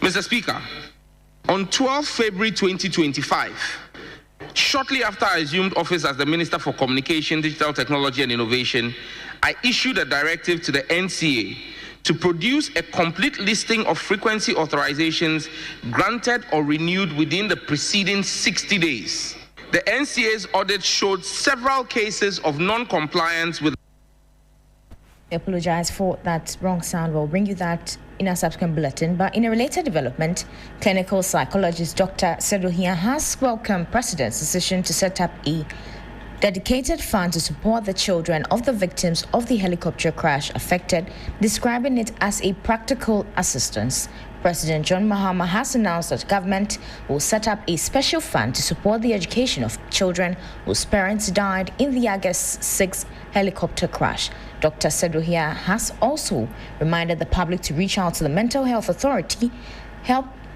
Mr. Speaker, on 12 February 2025, shortly after I assumed office as the Minister for Communication, Digital Technology and Innovation, I issued a directive to the NCA to produce a complete listing of frequency authorizations granted or renewed within the preceding 60 days. The NCA's audit showed several cases of non-compliance with. I apologize for that wrong sound. We'll bring you that in a subsequent bulletin. But in a related development, clinical psychologist Dr. Sedohia has welcomed President's decision to set up a dedicated fund to support the children of the victims of the helicopter crash affected, describing it as a practical assistance. President John Mahama has announced that government will set up a special fund to support the education of children whose parents died in the August 6 helicopter crash. Dr. Sedohia has also reminded the public to reach out to the Mental Health Authority's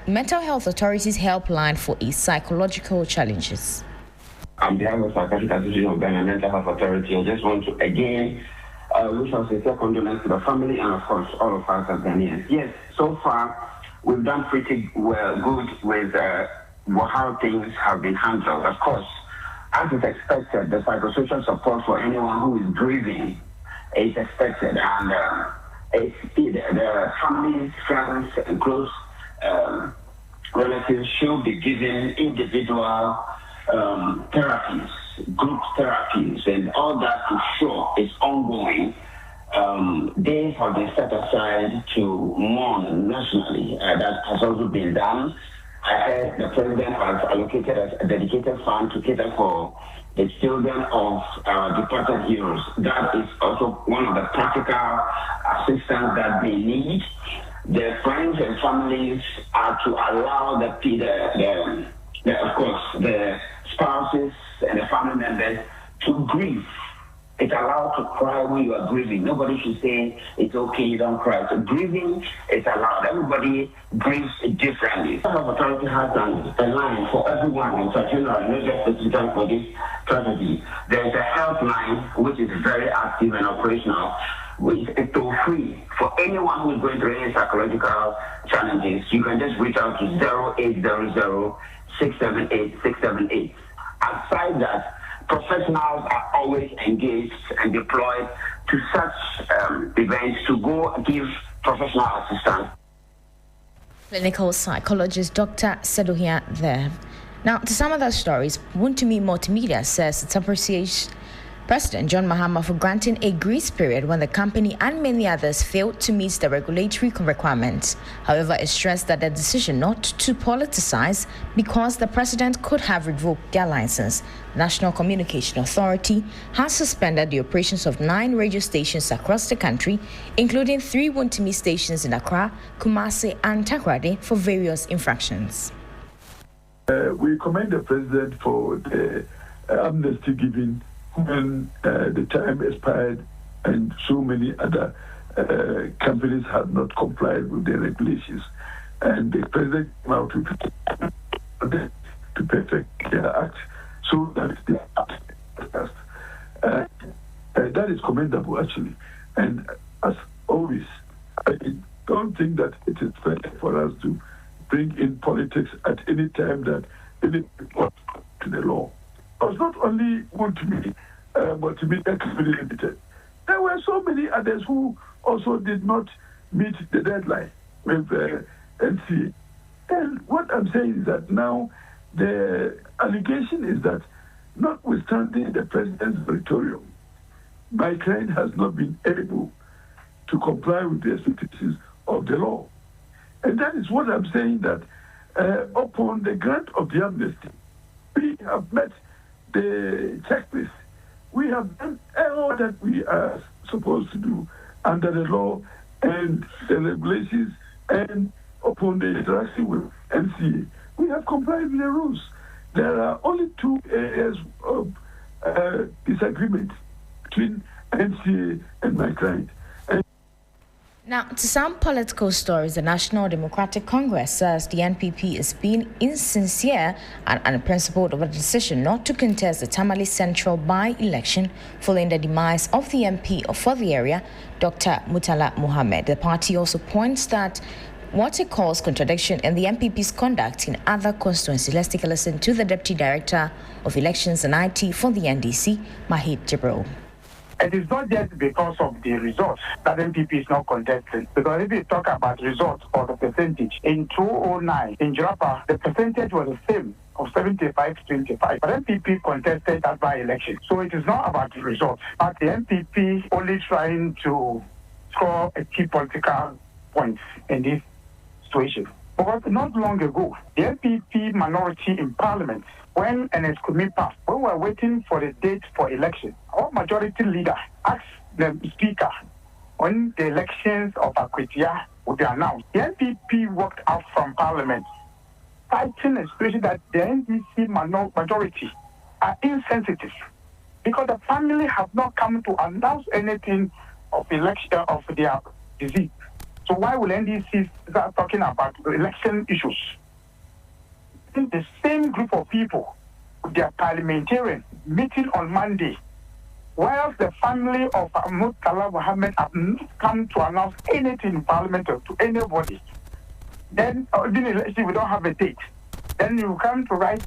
helpline for psychological challenges. On behalf of Psychiatric Association of Ghana Mental Health Authority, I just want to again wish our sincere condolences to the family and, of course, all of us as Ghanaians. Yes, so far we've done pretty good with how things have been handled. Of course, as is expected, the psychosocial support for anyone who is grieving is expected, and the families, friends, and close relatives should be given individual therapies, group therapies, and all that to show is ongoing. Days have been set aside to mourn nationally. That has also been done. I heard the President has allocated a dedicated fund to cater for the children of departed heroes. That is also one of the practical assistance that they need. The friends and families are to allow of course, the spouses and the family members to grieve. It's allowed to cry when you are grieving. Nobody should say it's okay, you don't cry. So grieving is allowed. Everybody grieves differently. The authority has a line for everyone in particular, not just specifically for this tragedy. There's a helpline which is very active and operational, which is toll-free for anyone who is going through any psychological challenges. You can just reach out to 0800 678 678. Outside that, professionals are always engaged and deployed to such events to go give professional assistance. Clinical psychologist Dr. Sedohia there. Now, to some other stories, Wontumi Multimedia says it appreciates President John Mahama for granting a grace period when the company and many others failed to meet the regulatory requirements. However, it stressed that the decision not to politicize because the president could have revoked their license. The National Communication Authority has suspended the operations of 9 radio stations across the country, including 3 Wontumi stations in Accra, Kumasi, and Takoradi for various infractions. We commend the president for the amnesty given when the time expired and so many other companies had not complied with the regulations. And the president came out to perfect their act so that the act that is commendable, actually. And as always, I don't think that it is fair for us to bring in politics at any time that any to the law. It was not only Multimedia Company Limited. There were so many others who also did not meet the deadline with NCA. And what I'm saying is that now the allegation is that notwithstanding the president's moratorium, my client has not been able to comply with the expectations of the law. And that is what I'm saying, that upon the grant of the amnesty, we have met the checklist. We have done all that we are supposed to do under the law and the regulations, and upon the interaction with NCA. We have complied with the rules. There are only 2 areas of disagreement between NCA and my client. Now, to some political stories, the National Democratic Congress says the NPP is being insincere and unprincipled over the decision not to contest the Tamale Central by-election following the demise of the MP for the area, Dr. Mutala Mohammed. The party also points that what it calls contradiction in the MPP's conduct in other constituencies. Let's take a listen to the Deputy Director of Elections and IT for the NDC, Mahid Jibril. It is not just because of the results that MPP is not contesting. Because if you talk about results or the percentage, in 2009, in Jirapa, the percentage was the same of 75-25. But MPP contested that by-election. So it is not about the results. But the MPP only trying to score a key political points in this situation. Because not long ago, the MPP minority in Parliament, when an exclusion passed, when we were waiting for the date for election, our majority leader asked the speaker when the elections of Appiah would be announced. The MPP walked out from Parliament, citing a situation that the NDC majority are insensitive because the family have not come to announce anything of election of their disease. So why will NDC start talking about election issues? The same group of people, their parliamentarian meeting on Monday, whilst the family of Murtala Mohammed have not come to announce anything in Parliament to anybody. Then, if we don't have a date, then you come to write,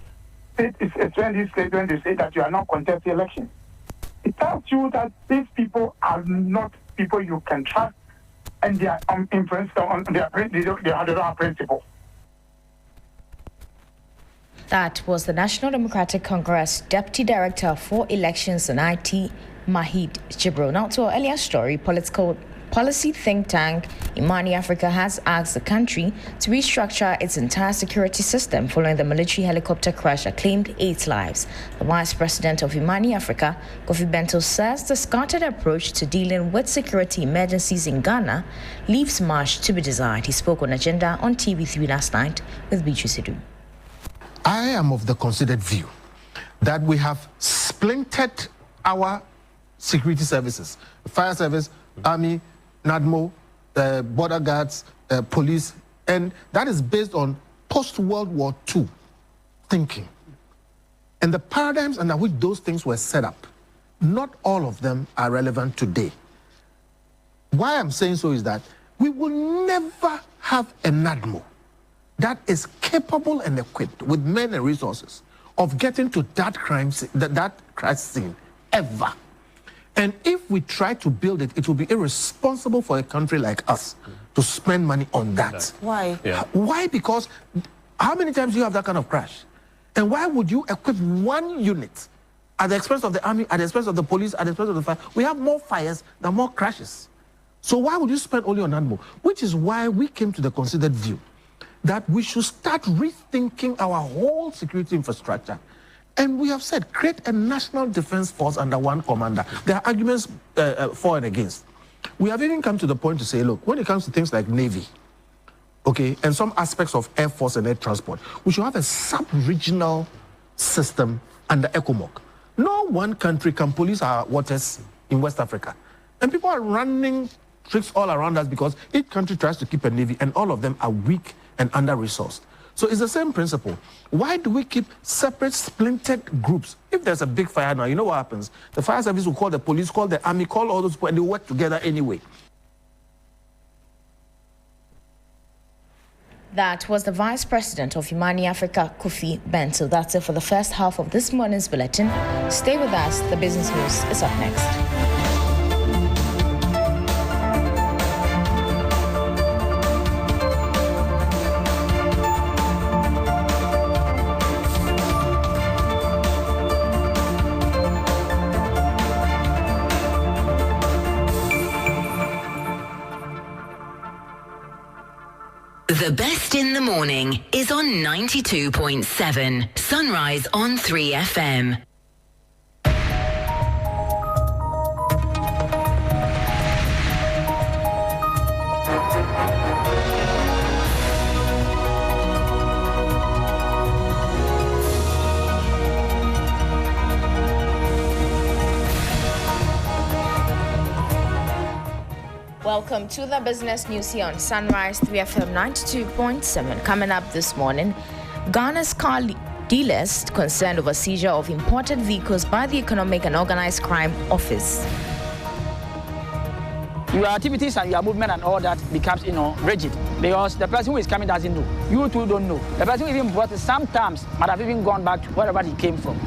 it's a 20 statement to say that you are not contesting the election. It tells you that these people are not people you can trust, and they are influenced on they don't have principle. That was the National Democratic Congress Deputy Director for Elections and IT, Mahid Jibril. Now to our earlier story, policy think tank Imani Africa has asked the country to restructure its entire security system following the military helicopter crash that claimed 8 lives. The Vice President of Imani Africa, Kofi Bento, says the scattered approach to dealing with security emergencies in Ghana leaves much to be desired. He spoke on Agenda on TV3 last night with Beatrice Edu. I am of the considered view that we have splintered our security services, fire service, army, NADMO, border guards, police, and that is based on post-World War II thinking. And the paradigms under which those things were set up, not all of them are relevant today. Why I'm saying so is that we will never have a NADMO that is capable and equipped with men and resources of getting to that crash scene ever. And if we try to build it, it will be irresponsible for a country like us to spend money on that. Why? Yeah. Why? Because how many times do you have that kind of crash? And why would you equip one unit at the expense of the army, at the expense of the police, at the expense of the fire? We have more fires than more crashes. So why would you spend only on NADMO? Which is why we came to the considered view that we should start rethinking our whole security infrastructure. And we have said, create a national defense force under one commander. There are arguments for and against. We have even come to the point to say, look, when it comes to things like Navy, okay, and some aspects of Air Force and air transport, we should have a sub-regional system under ECOMOG. No one country can police our waters in West Africa. And people are running tricks all around us because each country tries to keep a Navy, and all of them are weak and under-resourced. So it's the same principle. Why do we keep separate, splintered groups? If there's a big fire now, you know what happens? The fire service will call the police, call the army, call all those people, and they work together anyway. That was the Vice President of Imani Africa, Kofi Bento. That's it for the first half of this morning's bulletin. Stay with us. The business news is up next. The best in the morning is on 92.7 Sunrise on 3FM. Welcome to the business news here on Sunrise 3FM 92.7. Coming up this morning, Ghana's car dealers concerned over seizure of imported vehicles by the Economic and Organized Crime Office. Your activities and your movement and all that becomes, rigid, because the person who is coming doesn't know. You too don't know. The person who even brought it sometimes might have even gone back to wherever he came from.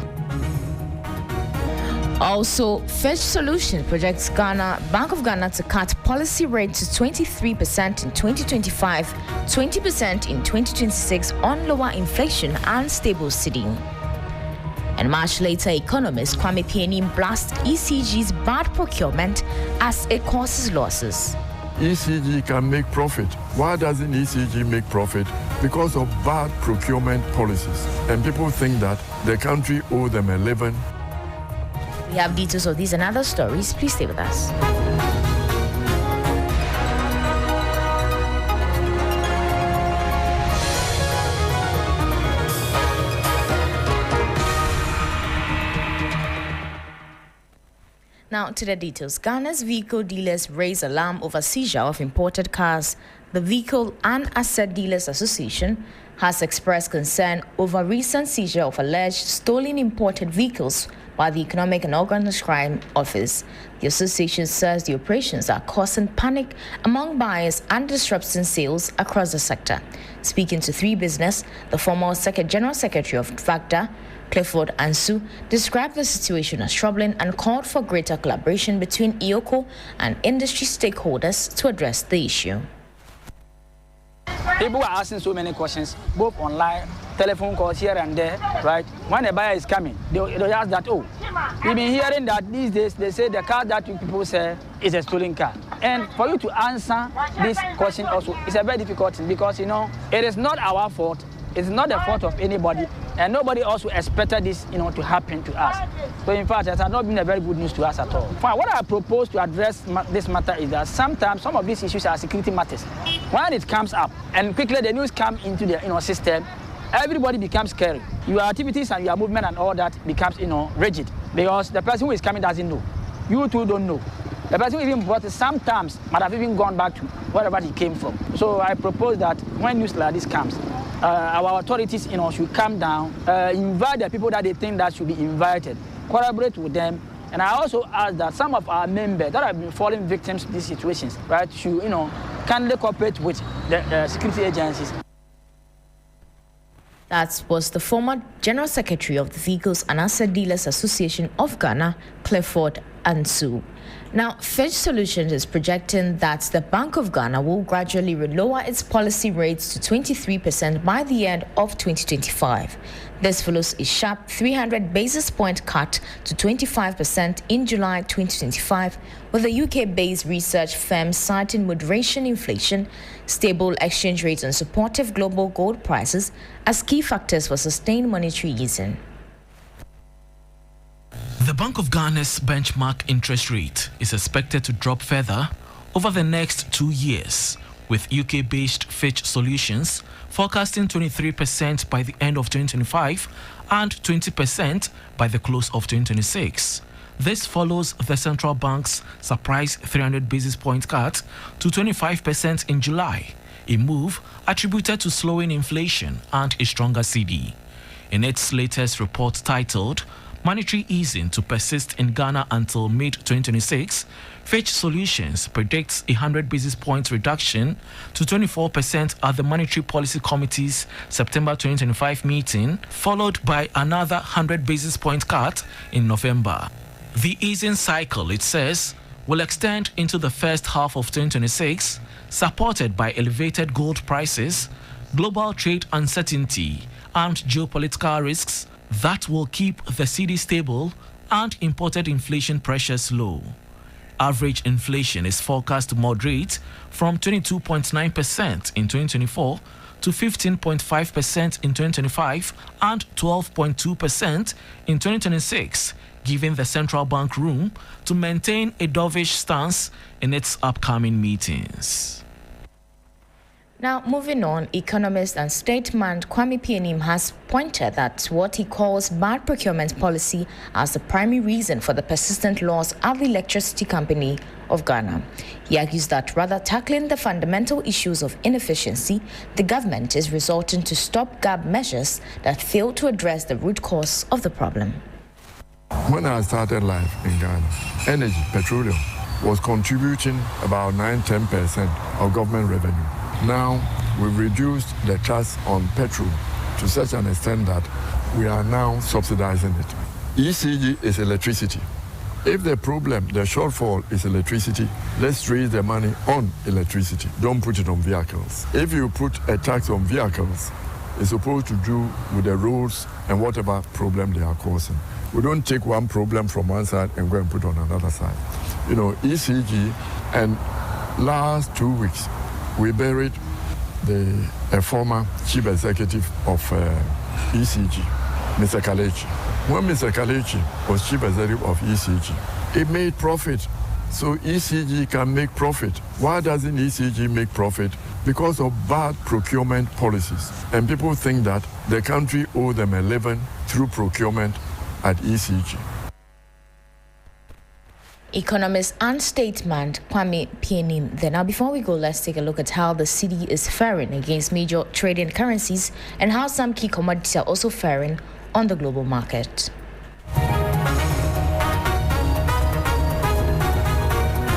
Also, Fitch Solutions projects Bank of Ghana to cut policy rate to 23% in 2025, 20% in 2026 on lower inflation and stable cedi. And much later, economist Kwame Appiah-Ampofo blasts ECG's bad procurement as it causes losses. ECG can make profit. Why doesn't ECG make profit? Because of bad procurement policies. And people think that the country owes them a living. We have details of these and other stories. Please stay with us. Now to the details. Ghana's vehicle dealers raise alarm over seizure of imported cars. The Vehicle and Asset Dealers Association has expressed concern over recent seizure of alleged stolen imported vehicles by the Economic and Organized Crime Office. The association says the operations are causing panic among buyers and disrupting sales across the sector. Speaking to 3 Business, the former General Secretary of VACTA, Clifford Ansu, described the situation as troubling and called for greater collaboration between IOCO and industry stakeholders to address the issue. People are asking so many questions, both online, telephone calls here and there, right? When a buyer is coming, they ask that, we've been hearing that these days they say the car that you people sell is a stolen car. And for you to answer this question also is a very difficult thing because, it is not our fault. It's not the fault of anybody, and nobody also expected this, to happen to us. So in fact, it has not been a very good news to us at all. What I propose to address this matter is that sometimes some of these issues are security matters. When it comes up, and quickly the news comes into the system, everybody becomes scary. Your activities and your movement and all that becomes, rigid, because the person who is coming doesn't know. You too don't know. The person who even brought it sometimes might have even gone back to wherever he came from. So I propose that when news like this comes, our authorities, should come down, invite the people that they think that should be invited, collaborate with them. And I also ask that some of our members that have been falling victims to these situations, right, should, kindly cooperate with the security agencies. That was the former General Secretary of the Vehicles and Asset Dealers Association of Ghana, Clifford Ansu. Now, Fitch Solutions is projecting that the Bank of Ghana will gradually lower its policy rates to 23% by the end of 2025. This follows a sharp 300 basis point cut to 25% in July 2025, with the UK-based research firm citing moderation inflation, stable exchange rates and supportive global gold prices as key factors for sustained monetary easing. The Bank of Ghana's benchmark interest rate is expected to drop further over the next 2 years, with UK-based Fitch Solutions forecasting 23% by the end of 2025 and 20% by the close of 2026. This follows the central bank's surprise 300 basis point cut to 25% in July, a move attributed to slowing inflation and a stronger cedi. In its latest report titled Monetary Easing to Persist in Ghana Until Mid-2026, Fitch Solutions predicts a 100 basis point reduction to 24% at the Monetary Policy Committee's September 2025 meeting, followed by another 100 basis point cut in November. The easing cycle, it says, will extend into the first half of 2026, supported by elevated gold prices, global trade uncertainty, and geopolitical risks that will keep the cedi stable and imported inflation pressures low. Average inflation is forecast to moderate from 22.9% in 2024 to 15.5% in 2025 and 12.2% in 2026, giving the central bank room to maintain a dovish stance in its upcoming meetings. Now, moving on, economist and statesman Kwame Appiah-Ampofo has pointed at what he calls bad procurement policy as the primary reason for the persistent loss of the Electricity Company of Ghana. He argues that rather tackling the fundamental issues of inefficiency, the government is resorting to stopgap measures that fail to address the root cause of the problem. When I started life in Ghana, energy, petroleum, was contributing about 9-10% of government revenue. Now, we've reduced the tax on petrol to such an extent that we are now subsidizing it. ECG is electricity. If the problem, the shortfall is electricity, let's raise the money on electricity. Don't put it on vehicles. If you put a tax on vehicles, it's supposed to do with the roads and whatever problem they are causing. We don't take one problem from one side and go and put on another side. You know, ECG, and last 2 weeks, we buried a former chief executive of ECG, Mr. Kalechi. When Mr. Kalechi was chief executive of ECG, it made profit. So ECG can make profit. Why doesn't ECG make profit? Because of bad procurement policies. And people think that the country owes them a living through procurement at ECG. Economist and statesman Kwame Pianim. Then now, before we go, let's take a look at how the cedi is faring against major trading currencies and how some key commodities are also faring on the global market.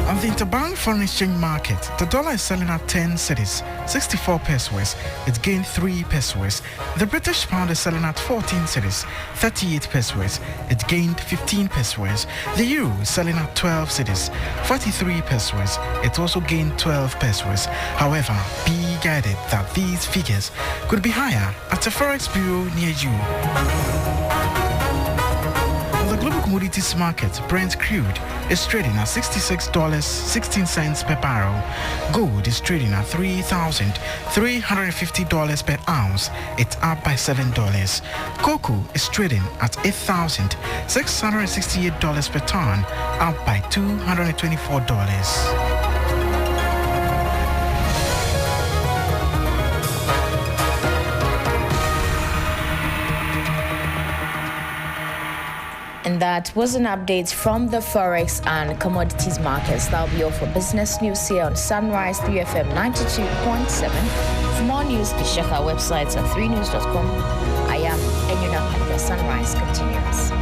On the interbank foreign exchange market, the dollar is selling at 10 cedis, 64 pesos. It gained 3 pesos. The British pound is selling at 14 cedis, 38 pesos. It gained 15 pesos. The euro is selling at 12 cedis, 43 pesos. It also gained 12 pesos. However, be guided that these figures could be higher at a forex bureau near you. The global commodities market, Brent crude is trading at $66.16 per barrel. Gold is trading at $3,350 per ounce. It's up by $7. Cocoa is trading at $8,668 per ton, up by $224. And that was an update from the forex and commodities markets. That'll be all for business news here on Sunrise 3FM 92.7. For more news, please check our websites at 3news.com. I am Enyuna, and the Sunrise continues.